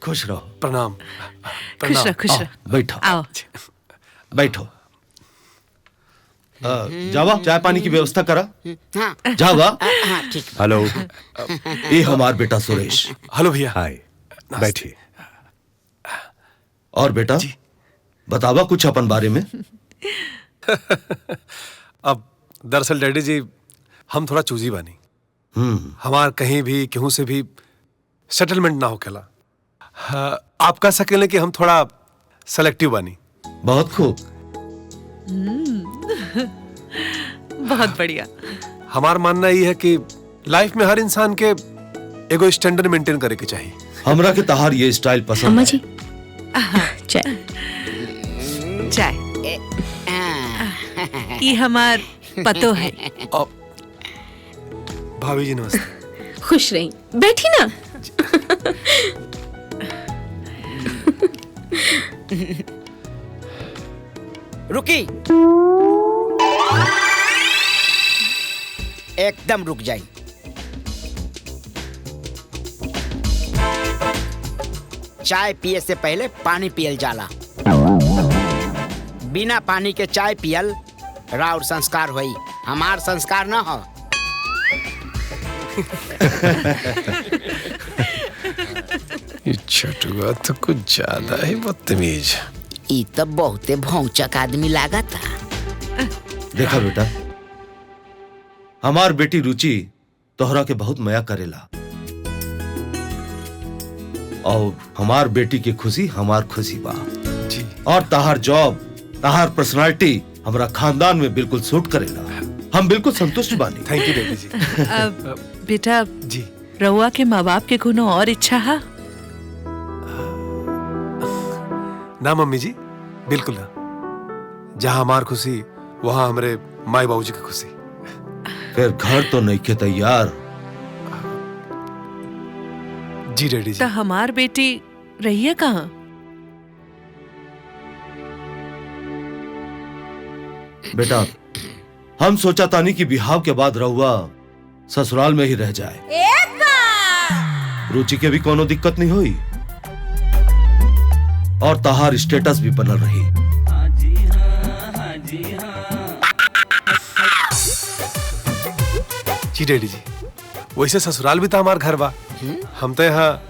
खुश रहो। प्रणाम। खुश रहो, खुश रहो। बैठो आओ। बैठो। जावा चाय पानी की व्यवस्था करा। हाँ जावा। हाँ ठीक। हेलो। ये हमार बेटा सुरेश। हेलो भैया। हाय, बैठिए। और बेटा बतावा कुछ अपन बारे में। अब दरअसल डैडी जी हम थोड़ा चूजी बानी। हमार कहीं भी केहू से भी सेटलमेंट ना होकेला। आप कह सकेले कि हम थोड़ा सेलेक्टिव बानी। बहुत खूब। बहुत बढ़िया। हमार मानना ये है कि लाइफ में हर इंसान के एगो स्टैंडर्ड मेंटेन करे के चाहिए। हमरा के तहार ये स्टाइल पसंद अम्मा है। जी चाय। चाय ये हमार पतो है। भाभी जी नमस्ते। खुश रही, बैठी ना। रुकी, एकदम रुक जाई। चाय पिए से पहले पानी पियल जाला। बिना पानी के चाय पियल राउर संस्कार होई, हमार संस्कार ना हो। ये छठुआ तो कुछ ज्यादा ही बदतमीज। ई तो बहुते भौचक आदमी लागा था। देखा बेटा, हमार बेटी रुचि तोहरा के बहुत मया करेला और हमार बेटी की खुशी हमार खुशी बा जी। और तहार जॉब, तहार पर्सनालिटी हमरा खानदान में बिल्कुल सूट करेला। हम बिल्कुल संतुष्ट बानी। थैंक यू डैडी जी। बेटा जी रउआ के माँ बाप के कोनो और इच्छा है? ना मम्मी जी, बिल्कुल ना। जहाँ हमार खुशी वहाँ हमारे माई बाबूजी की खुशी। फिर घर तो नहीं के तैयार। जी डैडी जी। तो हमार बेटी रही है कहाँ? बेटा हम सोचा तानी कि बिहाव के बाद रहुआ ससुराल में ही रह जाए। रुचि के भी कोनो दिक्कत नहीं हुई और तहार स्टेटस भी बनल रही। जी डैडी जी, वैसे ससुराल भी तो हमार घर बा। हम तो यहाँ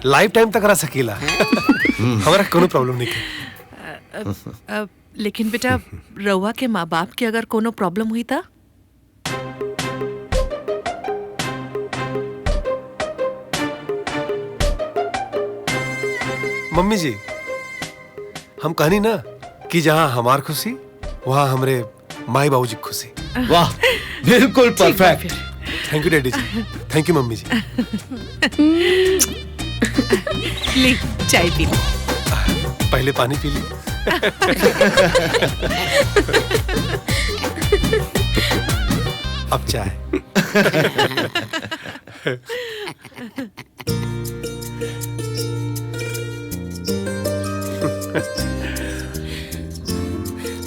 लाइफ टाइम तक रह सकीला। हमारा कोनो प्रॉब्लम नहीं है। लेकिन बेटा रउआ के माँ बाप के अगर कोनो प्रॉब्लम हुई था? मम्मी जी, हम कहनी ना कि जहाँ हमार खुशी वहाँ हमरे माई बाबूजी की खुशी। वाह, बिल्कुल परफेक्ट। थैंक यू डैडी जी। थैंक यू मम्मी जी। ले चाय पी लो। पहले पानी पी ली। अब चाय।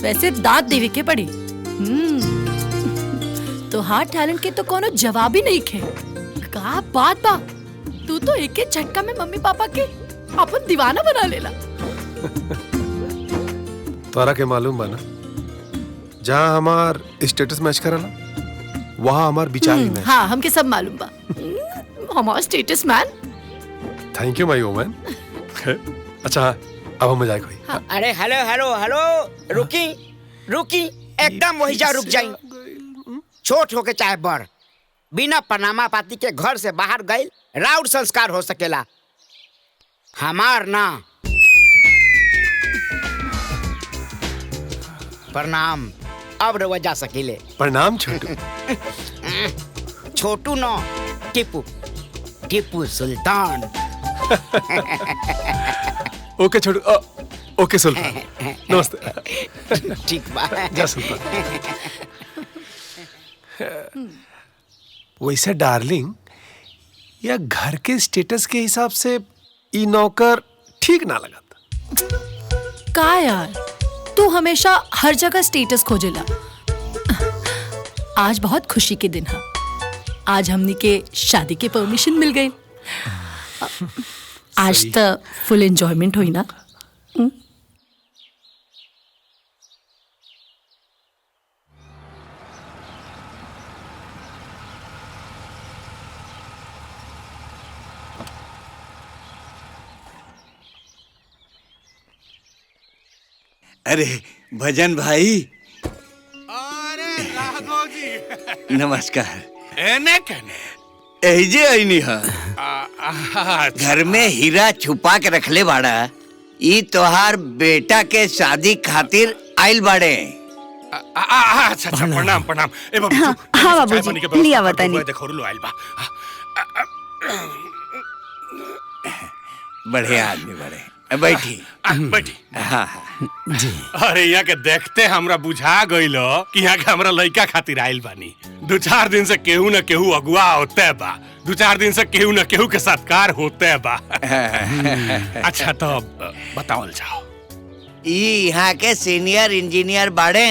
वैसे दांत देवे के पड़ी। तो हाँ टैलेंट के तो कोनो जवाब ही नहीं खे। का बात बा, तू तो एक एक झटका में मम्मी पापा के अपन दीवाना बना लेला। तोरा के मालूम बा ना, जहाँ हमार स्टेटस मैच करला वहाँ हमार विचार ही मैच। हाँ हमके सब मालूम बा। हमारा status man. Thank you my woman. अच्छा अब हम मजाक हुई। अरे हेलो हेलो हेलो, रुकी रुकी, एकदम वही जा रुक जाई। छोट होके चाहे बड़, बिना पनामा पाती के घर से बाहर गए राउर संस्कार हो सकेला, हमार ना। प्रणाम। अब रवा जा सकेले। प्रणाम छोटू। छोटू न, टीपू, टीपू सुल्तान। ओके छोटू। ओके सुल्तान। नमस्ते। ठीक बा। जा सुल्तान। वैसे डार्लिंग, या घर के स्टेटस के हिसाब से ई नौकर ठीक ना लगा। का यार, तू हमेशा हर जगह स्टेटस खोजेला। आज बहुत खुशी के दिन है। आज हमनी के शादी के परमिशन मिल गई। आज तो फुल एंजॉयमेंट हुई ना। अरे भजन भाई, अरे राघव जी नमस्कार। एने कहने एजे आईनी हा घर में हीरा छुपा के रखले बाड़ा। ई तोहार बेटा के शादी खातिर आइल बाड़े। अच्छा अच्छा प्रणाम प्रणाम। ए बाबू हाँ बाबूजी, लिया बतानी। देखो लो आइल बा। बढ़िया आदमी बड़े, बैठी बैठी। हाँ जी। अरे यहाँ के देखते हमरा बुझा गइल कि यहाँ के हमरा लड़का खातिर आइल बानी। 2-4 दिन से केहू न केहू अगुआ होते बा, 2-4 दिन से केहू न केहू के सत्कार होते बा। अच्छा तो बताओ जाओ। यहाँ के सीनियर इंजीनियर बाड़े।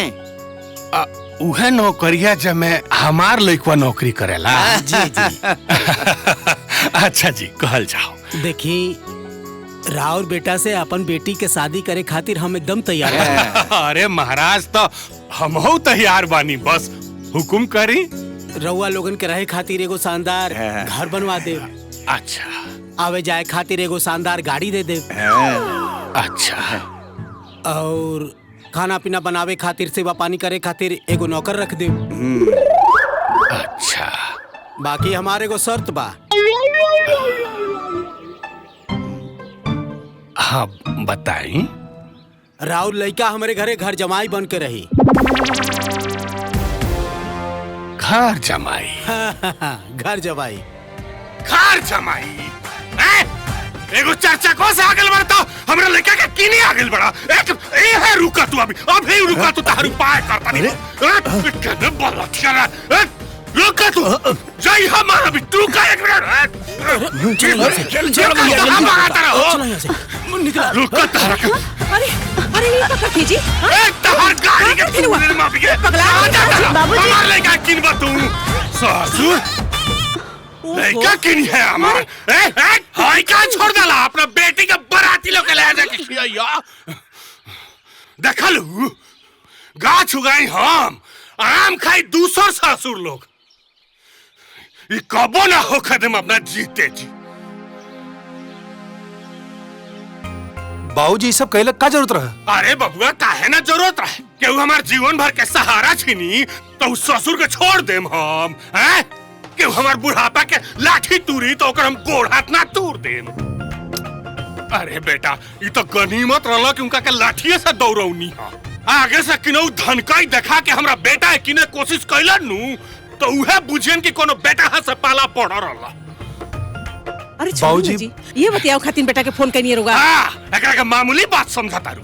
उहे नौकरिया जब मैं हमार लड़का नौकरी करेला। जी जी। अच्छा जी कहल जाओ। देखी राउर बेटा से अपन बेटी के शादी करे खातिर हम एकदम तैयार हैं। अरे महाराज तो हमहू तैयार बानी, बस हुकुम करी। रउआ लोगन के रहे खातिर एगो शानदार घर बनवा दे। अच्छा। आवे जाए खातिर एगो शानदार गाड़ी दे दे। अच्छा। और खाना पीना बनावे खातिर, सेवा पानी करे खातिर एगो नौकर रख दे। अच्छा। बाकी हमारे एगो शर्त बा। हाँ बताई। राउर लड़का हमारे घरे घर जमाई बन के रही। घर जमाई। घर जमाई। घर जमाई। एगो चर्चा को से आगल बढ़ता हमरा लड़का के किने आगल बढ़ा। एक ए है रुका तू अभी रुका तू तारू पाए करता नहीं। कहने बोला क्या रुका तू जय हमारा भी तू का एक मिनट। चल हम आता रहो। रुका तारा। अरे अरे ये पकड़ कीजिए। एक तहर गाड़ी के किने माफी के बाबूजी हमार लड़का किनबा तू सासू लड़का किन है हमार। ए हाय का छोड़ डाला अपना बेटी के बराती लोग ले जाके खिया। देखलू गाछ उगाई हम आम खाई दूसर ससुर लोग। ये कबो ना हो खदम अपना जीते जी। बाबूजी सब कहले का जरूरत रहा? अरे बबुआ काहे ना जरूरत रहे? केहू हमार जीवन भर के सहारा छीनी तो उस ससुर के छोड़ देम हम हैं? केहू हमार बुढ़ापा के लाठी तूरी तो ओकर हम गोड़ हाथ ना तूर देम। अरे बेटा ये तो गनीमत रहला कि उनका के लाठिए से दौड़ौनी हा। आगे से किनऊ धनकाई देखा के हमरा बेटा है किने कोशिश कैलन नु तो उहे बुझेन कि कोनो बेटा हाथ से पाला पड़ रहला। अरे बाबूजी ये बताओ खातिन बेटा के फोन कनिए रुगा। हां एकरा के मामूली बात समझता रू।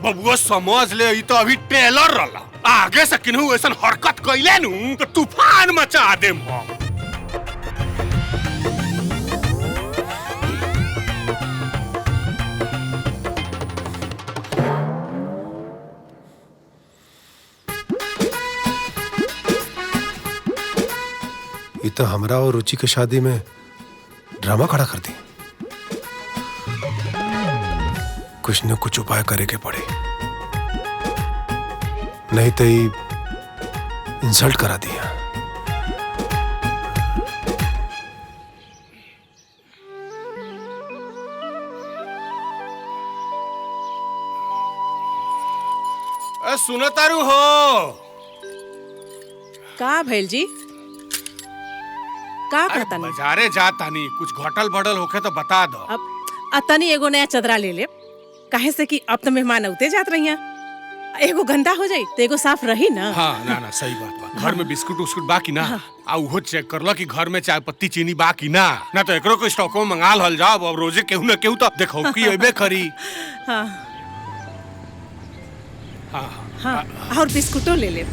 बबुआ समझ ले ई तो अभी टेलर रहला। आगे से किनहु ऐसन हरकत कैले नु तो तूफान मचा देम हम। ये तो हमरा और रुचि के शादी में ड्रामा खड़ा कर दी। कुछ न कुछ उपाय करे के पड़े, नहीं तो ये इंसल्ट करा दिया। सुनो तारू हो का भैल जी का करता नहीं? बाजारे जाता नहीं कुछ घटल बढ़ल होके तो बता दो। अब अतनी एगो नया चदरा ले ले काहे से कि अब तो मेहमान उते जात रही हैं। एगो गंदा हो जाई तो एगो साफ रही ना। हाँ ना ना सही बात बा। घर में बिस्कुट उस्कुट बाकी ना आ उहो चेक करला कि घर में चाय पत्ती चीनी बाकी ना ना तो एकरो को स्टॉक में मंगा हल जाओ। अब रोजे केहू ना केहू तो देखो कि अबे करी। हाँ हाँ हाँ और बिस्कुटो ले ले।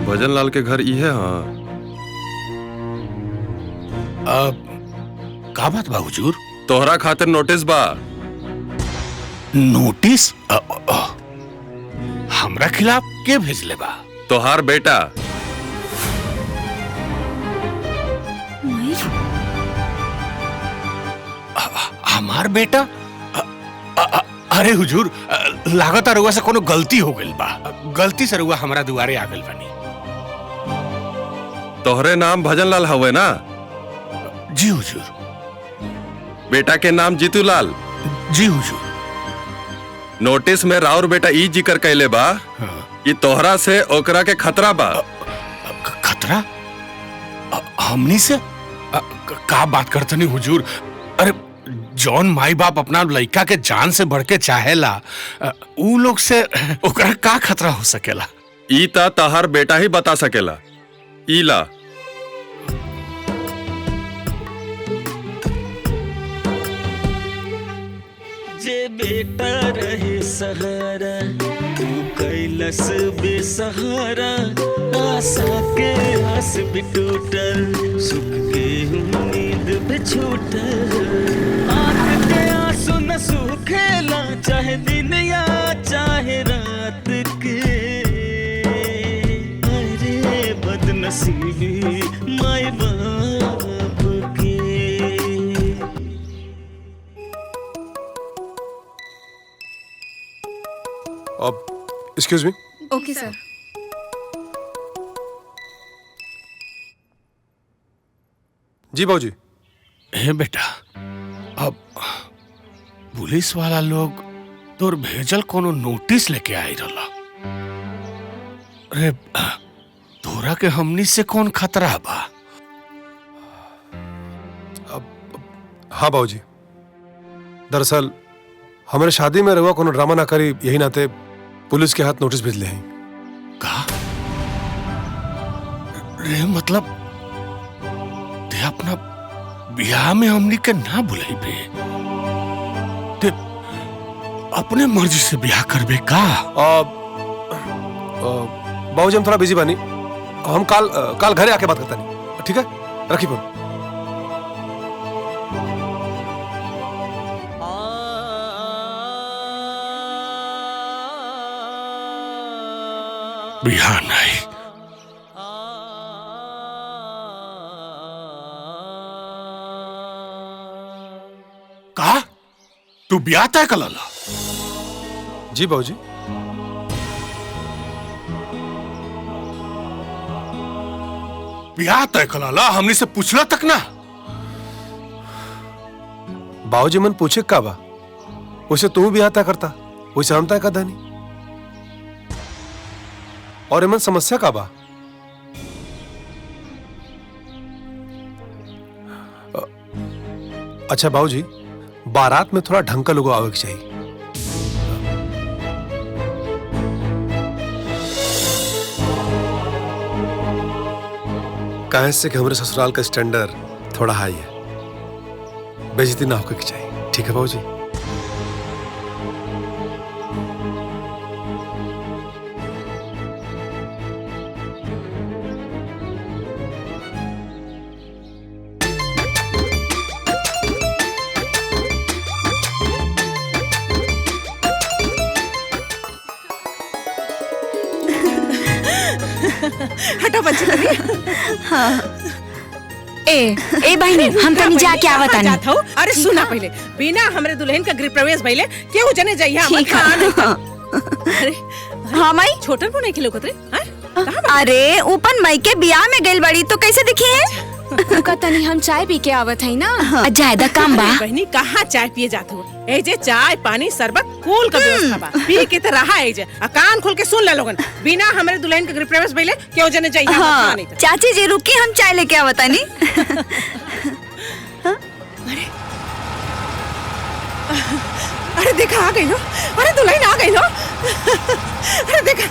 भजन लाल के घर ई है। हाँ अब का बात बा हुजूर? तोहरा खातिर नोटिस बा। नोटिस हमरा खिलाफ के भेजले बा? तोहार बेटा। हमार बेटा? अरे हुजूर, लागत रउआ से कोनो गलती हो गइल बा। गलती से रउआ हमरा दुआरे आ गइल बानी। तोहरे नाम भजनलाल हवे ना? जी हुजूर। बेटा के नाम जीतूलाल? जी हुजूर। नोटिस में राउर बेटा ई जिक्र कैले बा कि तोहरा से ओकरा के खतरा बा। खतरा? हमनी से? का बात करतनी हुजूर? अरे जौन माई बाप अपना लड़का के जान से बढ़ के चाहेला, ऊ लोग से ओकरा का खतरा हो सकेला? ई ता तोहार बेटा ही बता सकेला। ई ला। जे बेटा रहे सहारा, तू कैलस बेसहारा। आशा के आस भी टूटल, सुख के उम्मीद भी छूटल। आँख के आंसू न सूखेला, चाहे दिन या चाहे रात के। अरे बदनसीबी माई बाप के। Excuse me. Okay sir. जी बाबूजी। हे बेटा, अब पुलिस वाला लोग तोर भेजल कोनो नोटिस लेके आई रहला। अरे तोरा के हमनी से कौन खतरा बा? हाँ बाबूजी, दरअसल हमारे शादी में रहुआ कोनो ड्रामा ना करी, यही नाते पुलिस के हाथ नोटिस भेजले हैं। कहा? रे मतलब ते अपना ब्याह में हमनी के ना बुलाई बे? ते अपने मर्जी से ब्याह करबे का? बाबूजी हम थोड़ा बिजी बानी, हम काल घरे आके बात करता नहीं। ठीक है, रखी फोन। ब्याह नहीं। का तू ब्याह तय कर ला? जी बाबूजी। ब्याह तय कर ला? हमनी से पूछला तक ना? बाबूजी मन पूछे का बा, वैसे तू भी आता करता, वैसे हम तय कर दानी। और एमन समस्या का बा? अच्छा बाबूजी, बारात में थोड़ा ढंग का लोगों आवे के चाहिए। कहे से कि हमारे ससुराल का स्टैंडर्ड थोड़ा हाई है, बेइज्जती ना होकर के चाहिए। ठीक है बाबूजी? हटा बच्चे कभी। हाँ। ए बहनी, हम तनी जाके आवत आनी। जात हूँ। अरे सुना पहले, बिना हमरे दुल्हन का गृह प्रवेश भइले केहू जने जाइए। ठीक है। अरे हाँ माई, छोटन को नहीं खिलो कतरे? अरे ऊपर मई के बियाह में गइल बड़ी तो कैसे दिखी है? तनी हम चाय पी के आवत है ना। ज्यादा काम बा। बहनी कहाँ चाय पिए जात हो? ए जे चाय पानी शरबत कुल का व्यवस्था बा, पी के तो रहा है जे। कान खोल के सुन ले लोगन, बिना हमारे दुल्हन के गृह प्रवेश भइले क्यों जने जाइए। हाँ, चाची जी रुकी, हम चाय लेके आवत आनी। अरे देखा आ गई लो, अरे दुल्हन आ गई लो। अरे देखा।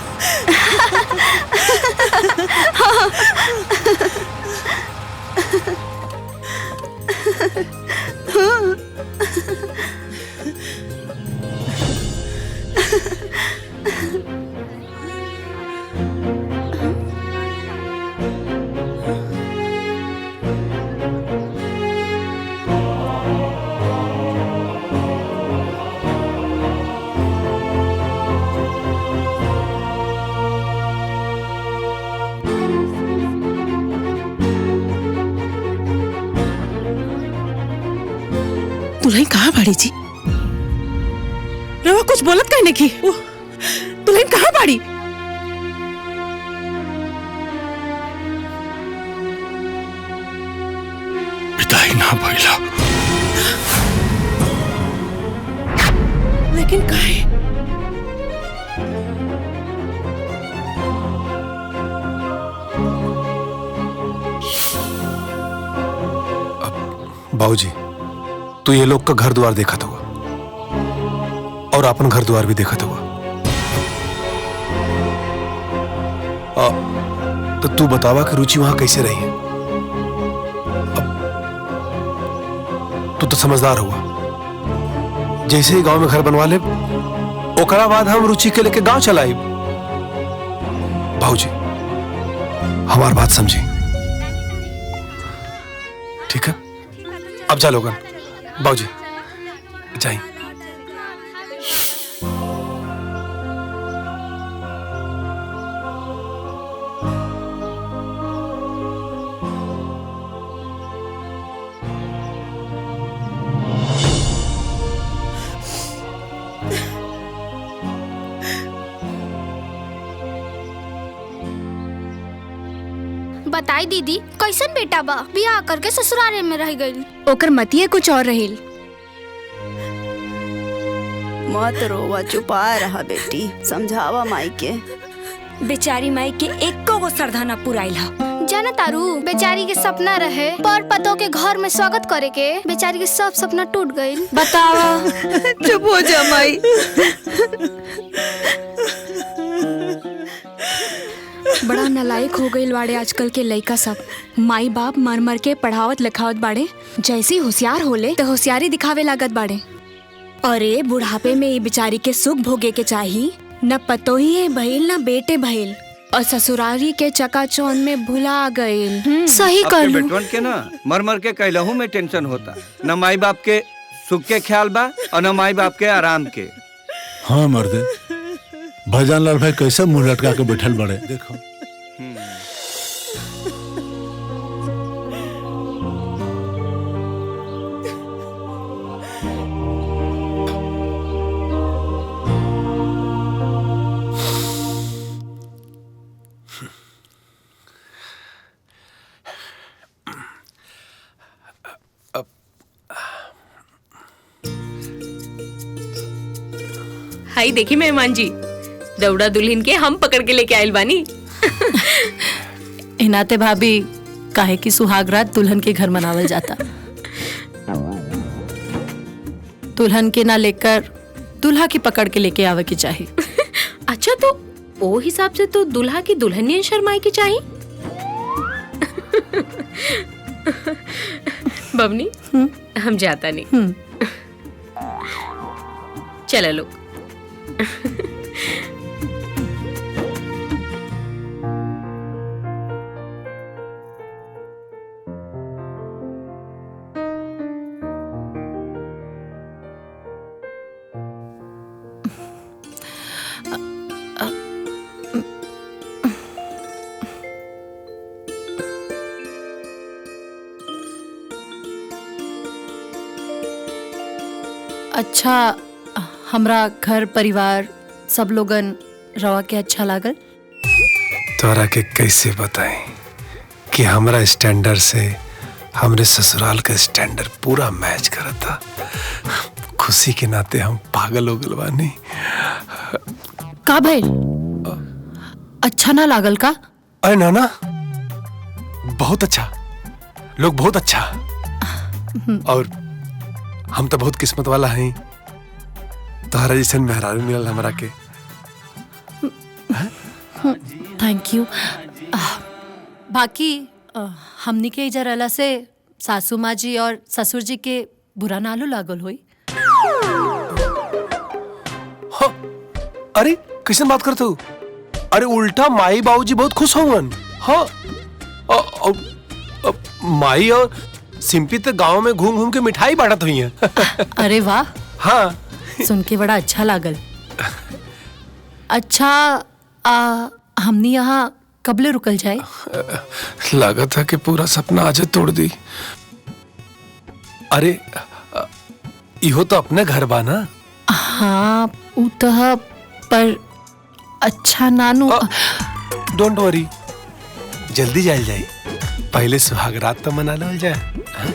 दुल्हन कहाँ बाड़ी जी? रवा कुछ बोलत कहने की? दुल्हन कहाँ बाड़ी? विदाई ना भइला। लेकिन काहे? बाबूजी, तू ये लोग का घर द्वार देखा हुआ और अपन घर द्वार भी देखा हुआ। तो तू बतावा कि रुचि वहां कैसे रही है? तू तो समझदार हुआ। जैसे ही गांव में घर बनवा ले, ओकरा बाद हम रुचि के लेके गांव चलाई। बाबूजी, हमारी बात समझी, ठीक है? अब जा लोगन। बाबूजी जाइए। बताई दीदी, कैसन बेटा बा? बियाह करके ससुराल में रह गई। ओकर मतिये कुछ और रहिल। मत रोवा, चुपा रहा बेटी, समझावा माई के। बेचारी माई के एको गो सरधाना पुराइल हा। जाना तारू, बेचारी के सपना रहे पर पतों के घर में स्वागत करे के, बेचारी के सब सपना टूट गई। बतावा। चुप हो जा माई। बड़ा नालायक हो गई बाड़े आजकल के लइका सब। माई बाप मर मर के पढ़ावत लिखावत बाड़े, जैसे होशियार होले तो होशियारी दिखावे लागत बाड़े। अरे बुढ़ापे में ये बेचारी के सुख भोगे के चाही, न पतोही है भइल न बेटे भइल, और ससुरारी के चकाचौंध में भुला गइल। सही कहलू। बेटवन के ना मर मर के कहलहू में टेंशन होता, न माई बाप के सुख के ख्याल बा और न माई बाप के आराम के। हाँ मर्दे, भजन लाल भाई कैसे मुंह लटका के बैठल बड़े, देखो। हाई देखी मेहमान जी, दौड़ा दुल्हन के हम पकड़ के लेके आयल बानी। इनाते भाभी, काहे की सुहागरात दुल्हन के घर मनावल जाता। दुल्हन के ना लेकर दूल्हा की पकड़ के लेके आवे की चाहिए। अच्छा, तो वो हिसाब से तो दूल्हा की दुल्हनिया शर्माए की चाहिए। बबनी, हम जाता नहीं। चलो लोग। अच्छा, हमरा घर परिवार सब लोगन रवा के अच्छा लागल। तोरा के कैसे बताएं कि हमरा स्टैंडर्ड से हमरे ससुराल का स्टैंडर्ड पूरा मैच करता। खुशी के नाते हम पागल हो गल बानी। का भइल? अच्छा ना लागल का? अरे नाना, बहुत अच्छा, लोग बहुत अच्छा, और हम तो बहुत किस्मत वाला हैं। तोहरा जैसन मेहरारू मिलल हमरा के। Thank you. बाकी हमनी के इधर रहला से सासू माँ जी और ससुर जी के बुरा नालो लागल होई। हाँ, अरे कैसे बात करते हो? अरे उल्टा माई बाबूजी बहुत खुश होंगन। हाँ, माई और सिंपी तो गांव में घूम घूम के मिठाई बांटत हुई हैं। अरे वाह। हाँ, सुन के बड़ा अच्छा लागल। अच्छा, हमनी यहाँ कबले रुकल जाए? लागत है कि पूरा सपना आज तोड़ दी। अरे इहो तो अपने घर बा ना। हाँ उ तो है, पर अच्छा नानू। डोंट वरी, जल्दी जाइल जाए, पहले सुहाग रात तो मना लो जाए। हाँ?